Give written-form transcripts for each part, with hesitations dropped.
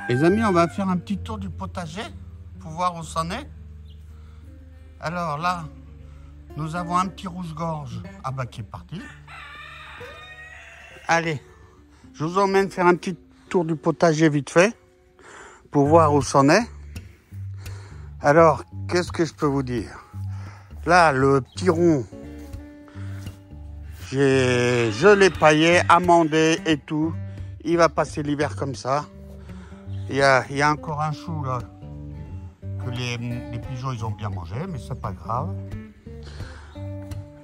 Les amis, on va faire un petit tour du potager pour voir où c'en est. Alors là, nous avons un petit rouge-gorge qui est parti. Allez, je vous emmène faire un petit tour du potager vite fait pour voir où c'en est. Alors, qu'est-ce que je peux vous dire? Là, le petit rond, je l'ai paillé, amendé et tout. Il va passer l'hiver comme ça. Il y a encore un chou là que les pigeons ils ont bien mangé, mais c'est pas grave.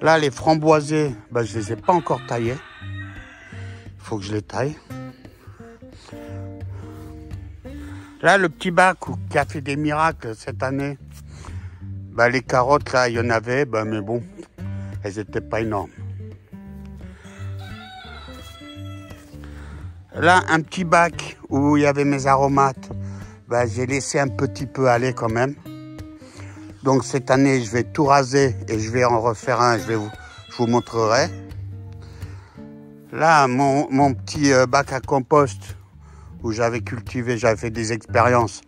Là, les framboisiers, je les ai pas encore taillés. Il faut que je les taille. Là, le petit bac qui a fait des miracles cette année, les carottes là, il y en avait, mais bon, elles n'étaient pas énormes. Là, un petit bac où il y avait mes aromates, j'ai laissé un petit peu aller quand même. Donc cette année, je vais tout raser et je vais en refaire un, je vous montrerai. Là, mon petit bac à compost où j'avais cultivé, j'avais fait des expériences.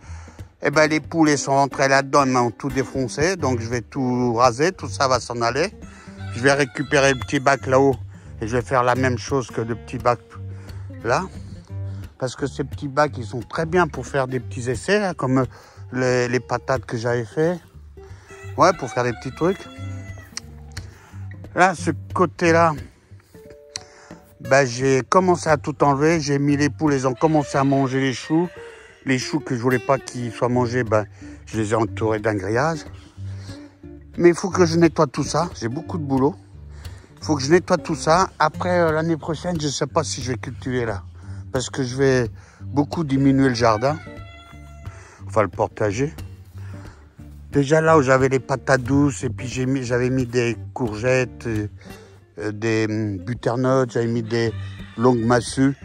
Les poules elles sont rentrées là-dedans, elles m'ont tout défoncé, donc je vais tout raser, tout ça va s'en aller. Je vais récupérer le petit bac là-haut et je vais faire la même chose que le petit bac là. Parce que ces petits bacs, ils sont très bien pour faire des petits essais, là, comme les patates que j'avais fait. Ouais, pour faire des petits trucs. Là, ce côté-là, j'ai commencé à tout enlever. J'ai mis les poules, elles ont commencé à manger les choux. Les choux que je voulais pas qu'ils soient mangés, je les ai entourés d'un grillage. Mais il faut que je nettoie tout ça. J'ai beaucoup de boulot. Il faut que je nettoie tout ça. Après, l'année prochaine, je ne sais pas si je vais cultiver là. Parce que je vais beaucoup diminuer le jardin. Enfin, le potager. Déjà là où j'avais les patates douces, et puis j'avais mis des courgettes, des butternuts, j'avais mis des longues massues.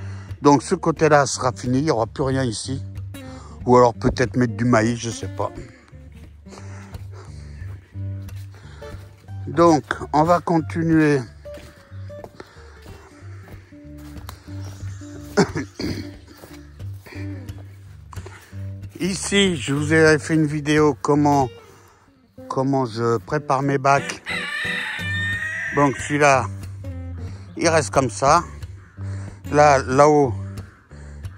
Donc ce côté-là sera fini, il n'y aura plus rien ici. Ou alors peut-être mettre du maïs, je ne sais pas. Donc on va continuer. Ici, je vous ai fait une vidéo comment je prépare mes bacs. Donc celui-là, il reste comme ça. Là-haut,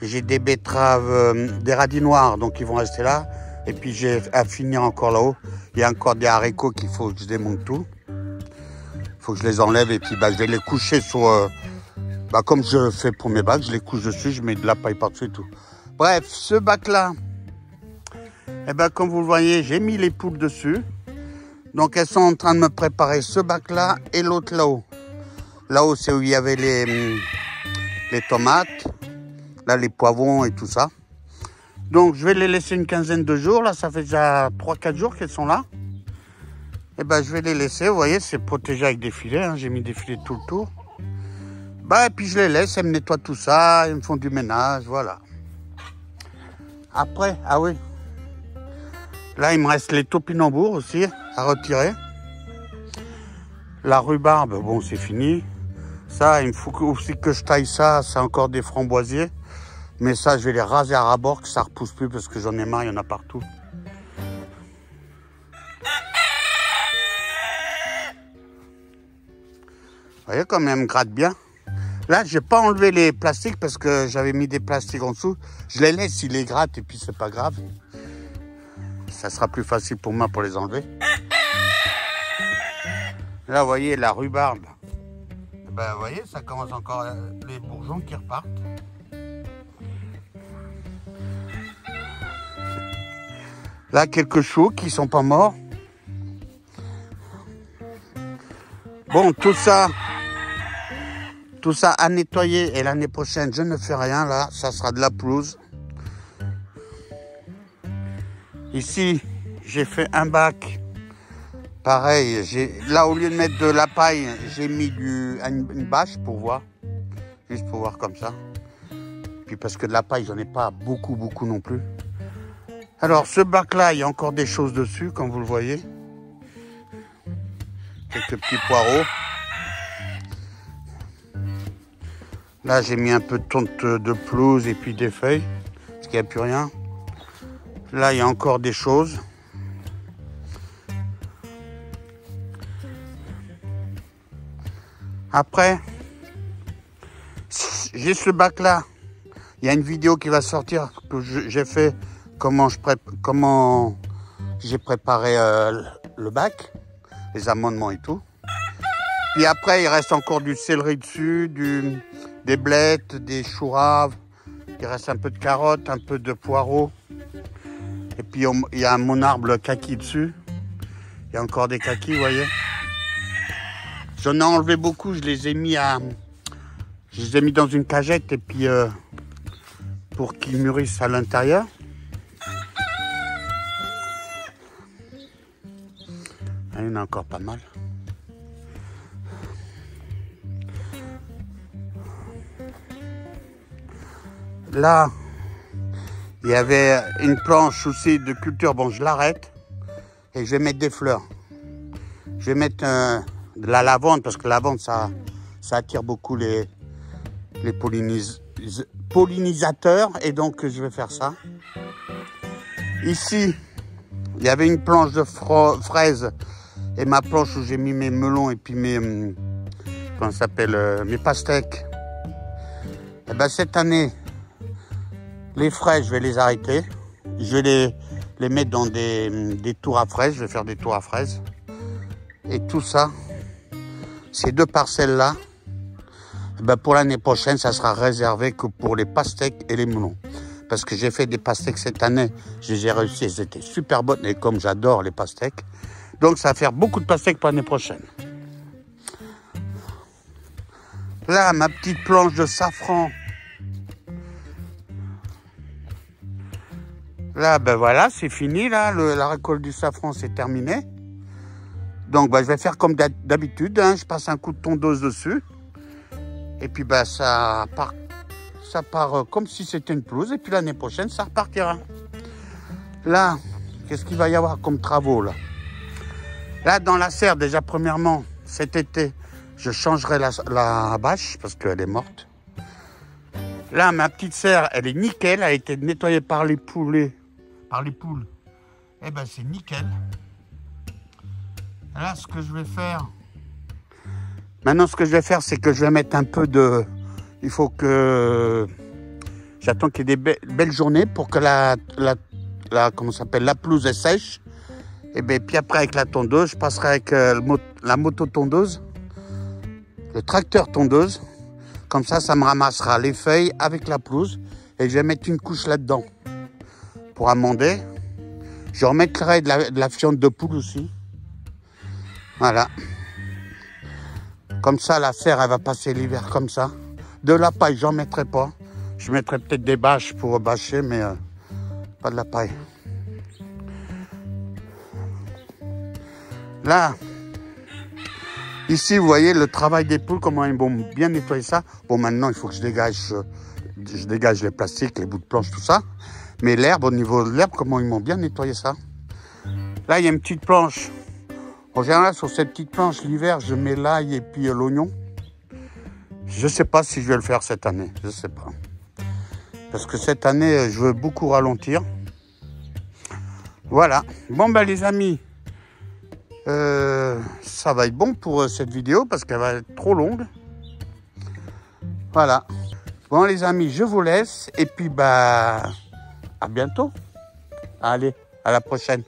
j'ai des betteraves, des radis noirs, donc ils vont rester là. Et puis j'ai à finir encore là-haut. Il y a encore des haricots qu'il faut que je démonte tout. Il faut que je les enlève et puis je vais les coucher sur... comme je fais pour mes bacs, je les couche dessus, je mets de la paille par-dessus et tout. Bref, ce bac-là, comme vous le voyez, j'ai mis les poules dessus. Donc elles sont en train de me préparer ce bac-là et l'autre là-haut. Là-haut, c'est où il y avait les tomates, là les poivrons et tout ça. Donc je vais les laisser une quinzaine de jours. Là, ça fait déjà 3-4 jours qu'elles sont là. Je vais les laisser, vous voyez, c'est protégé avec des filets. Hein. J'ai mis des filets tout le tour. Et puis je les laisse, elles me nettoient tout ça, elles me font du ménage, voilà. Après, oui. Là, il me reste les topinambours aussi à retirer. La rhubarbe, bon, c'est fini. Ça, il me faut aussi que je taille ça. C'est encore des framboisiers. Mais ça, je vais les raser à ras-bord, que ça ne repousse plus parce que j'en ai marre, il y en a partout. Vous voyez comme elle me gratte bien. Là, je n'ai pas enlevé les plastiques parce que j'avais mis des plastiques en dessous. Je les laisse, ils les grattent et puis c'est pas grave. Ça sera plus facile pour moi pour les enlever. Là, vous voyez la rhubarbe. Vous voyez, ça commence encore les bourgeons qui repartent. Là, quelques choux qui sont pas morts. Bon, tout ça à nettoyer. Et l'année prochaine, je ne fais rien. Là, ça sera de la pelouse. Ici, j'ai fait un bac. Pareil, là, au lieu de mettre de la paille, j'ai mis une bâche pour voir. Juste pour voir comme ça. Puis parce que de la paille, j'en ai pas beaucoup non plus. Alors, ce bac-là, il y a encore des choses dessus, comme vous le voyez. Quelques petits poireaux. Là, j'ai mis un peu de tonte de pelouse et puis des feuilles. Parce qu'il n'y a plus rien. Là, il y a encore des choses. Après, j'ai ce bac-là. Il y a une vidéo qui va sortir que j'ai fait comment j'ai préparé le bac, les amendements et tout. Puis après, il reste encore du céleri dessus, des blettes, des choux raves. Il reste un peu de carottes, un peu de poireaux. Et puis, il y a mon arbre kaki dessus. Il y a encore des kakis, vous voyez. J'en ai enlevé beaucoup, je les ai mis dans une cagette et puis pour qu'ils mûrissent à l'intérieur. Il y en a encore pas mal. Là, il y avait une planche aussi de culture. Bon, je l'arrête et je vais mettre des fleurs. Je vais mettre de la lavande parce que la lavande, ça attire beaucoup les pollinisateurs et donc je vais faire ça. Ici, il y avait une planche de fraises et ma planche où j'ai mis mes melons et puis mes comment ça s'appelle, mes pastèques. Et ben cette année, les fraises, je vais les arrêter. Je vais les mettre dans des tours à fraises. Je vais faire des tours à fraises. Et tout ça, ces deux parcelles-là, ben pour l'année prochaine, ça sera réservé que pour les pastèques et les melons. Parce que j'ai fait des pastèques cette année, je les ai réussi, elles étaient super bonnes. Et comme j'adore les pastèques, donc ça va faire beaucoup de pastèques pour l'année prochaine. Là, ma petite planche de safran. Là, ben voilà, c'est fini. Là, la récolte du safran, c'est terminé. Donc, ben, je vais faire comme d'habitude. Hein, je passe un coup de tondeuse dessus. Et puis, ben, ça part comme si c'était une pelouse. Et puis, l'année prochaine, ça repartira. Là, qu'est-ce qu'il va y avoir comme travaux, là? Là, dans la serre, déjà, premièrement, cet été, je changerai la bâche parce qu'elle est morte. Là, ma petite serre, elle est nickel. Elle a été nettoyée par les poules. Eh ben, c'est nickel. Là, ce que je vais faire... Maintenant, ce que je vais faire, c'est que je vais mettre un peu de... Il faut que... J'attends qu'il y ait des belles journées pour que comment ça s'appelle, la pelouse est sèche. Et bien, puis après, avec la tondeuse, je passerai avec la moto tondeuse, le tracteur tondeuse. Comme ça me ramassera les feuilles avec la pelouse. Et je vais mettre une couche là-dedans pour amender. Je remettrai de la fiente de poule aussi. Voilà. Comme ça, la serre, elle va passer l'hiver comme ça. De la paille, j'en mettrai pas. Je mettrai peut-être des bâches pour bâcher, mais pas de la paille. Là, ici, vous voyez le travail des poules, comment ils vont bien nettoyer ça. Bon, maintenant, il faut que je dégage les plastiques, les bouts de planche, tout ça. Mais l'herbe, au niveau de l'herbe, comment ils m'ont bien nettoyé ça. Là, il y a une petite planche. En général, sur cette petite planche, l'hiver, je mets l'ail et puis l'oignon. Je ne sais pas si je vais le faire cette année. Je ne sais pas. Parce que cette année, je veux beaucoup ralentir. Voilà. Bon, ben les amis, ça va être bon pour cette vidéo parce qu'elle va être trop longue. Voilà. Bon, les amis, je vous laisse. Et puis, bah, à bientôt. Allez, à la prochaine.